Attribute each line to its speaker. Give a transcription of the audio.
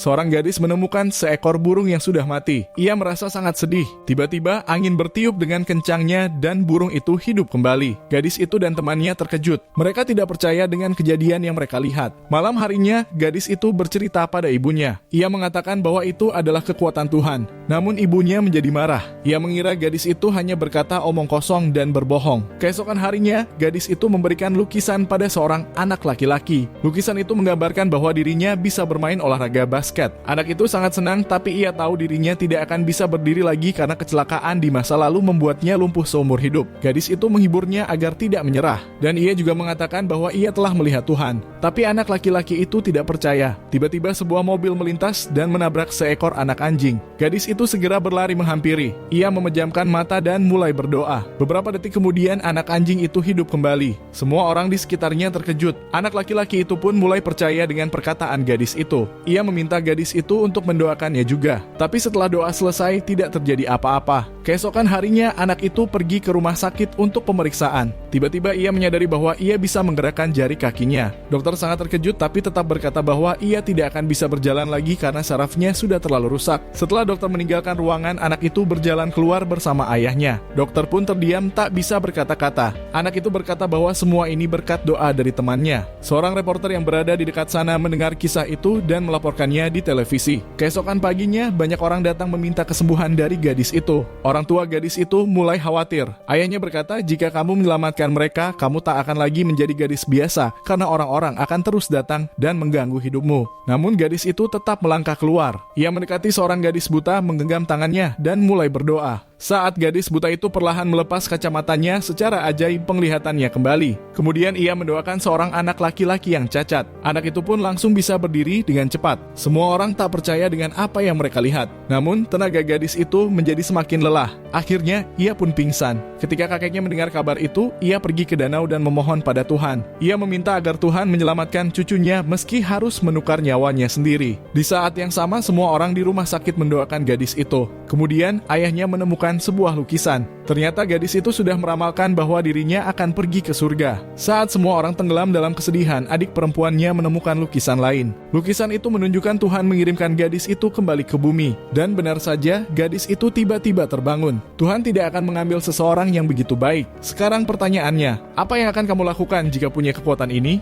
Speaker 1: seorang gadis menemukan seekor burung yang sudah mati. Ia merasa sangat sedih. Tiba-tiba angin bertiup dengan kencangnya dan burung itu hidup kembali. Gadis itu dan temannya terkejut. Mereka tidak percaya dengan kejadian yang mereka lihat. Malam harinya, gadis itu bercerita pada ibunya. Ia mengatakan bahwa itu adalah kekuatan Tuhan. Namun ibunya menjadi marah. Ia mengira gadis itu hanya berkata omong kosong dan berbohong. Keesokan harinya, gadis itu memberikan lukisan pada seorang anak laki-laki. Lukisan itu menggambarkan bahwa dirinya bisa bermain olahraga basket. Anak itu sangat senang, tapi ia tahu dirinya tidak akan bisa berdiri lagi karena kecelakaan di masa lalu membuatnya lumpuh seumur hidup. Gadis itu menghiburnya agar tidak menyerah, dan ia juga mengatakan bahwa ia telah melihat Tuhan. Tapi anak laki-laki itu tidak percaya. Tiba-tiba sebuah mobil melintas dan menabrak seekor anak anjing. Gadis itu segera berlari menghampiri. Ia memejamkan mata dan mulai berdoa. Beberapa detik kemudian anak anjing itu hidup kembali. Semua orang di sekitarnya terkejut. Anak laki-laki itu pun mulai percaya dengan perkataan gadis itu. Ia meminta gadis itu untuk mendoakannya juga. Tapi setelah doa selesai, tidak terjadi apa-apa. Keesokan harinya, anak itu pergi ke rumah sakit untuk pemeriksaan. Tiba-tiba ia menyadari bahwa ia bisa menggerakkan jari kakinya. Dokter sangat terkejut tapi tetap berkata bahwa ia tidak akan bisa berjalan lagi karena sarafnya sudah terlalu rusak. Setelah dokter meninggalkan ruangan, anak itu berjalan keluar bersama ayahnya. Dokter pun terdiam tak bisa berkata-kata. Anak itu berkata bahwa semua ini berkat doa dari temannya. Seorang reporter yang berada di dekat sana mendengar kisah itu dan melaporkannya di televisi. Keesokan paginya, banyak orang datang meminta kesembuhan dari gadis itu. Orang tua gadis itu mulai khawatir. Ayahnya berkata, jika kamu menyelamatkan mereka, kamu tak akan lagi menjadi gadis biasa karena orang-orang akan terus datang dan mengganggu hidupmu. Namun gadis itu tetap melangkah keluar. Ia mendekati seorang gadis buta, menggenggam tangannya dan mulai berdoa. Saat gadis buta itu perlahan melepas kacamatanya, secara ajaib penglihatannya kembali. Kemudian ia mendoakan seorang anak laki-laki yang cacat. Anak itu pun langsung bisa berdiri dengan cepat. Semua orang tak percaya dengan apa yang mereka lihat. Namun tenaga gadis itu menjadi semakin lelah. Akhirnya ia pun pingsan. Ketika kakeknya mendengar kabar itu, ia pergi ke danau dan memohon pada Tuhan. Ia meminta agar Tuhan menyelamatkan cucunya meski harus menukar nyawanya sendiri. Di saat yang sama, semua orang di rumah sakit mendoakan gadis itu. Kemudian ayahnya menemukan sebuah lukisan. Ternyata gadis itu sudah meramalkan bahwa dirinya akan pergi ke surga. Saat semua orang tenggelam dalam kesedihan, adik perempuannya menemukan lukisan lain. Lukisan itu menunjukkan Tuhan mengirimkan gadis itu kembali ke bumi. Dan benar saja, gadis itu tiba-tiba terbangun. Tuhan tidak akan mengambil seseorang yang begitu baik. Sekarang pertanyaannya, apa yang akan kamu lakukan jika punya kekuatan ini?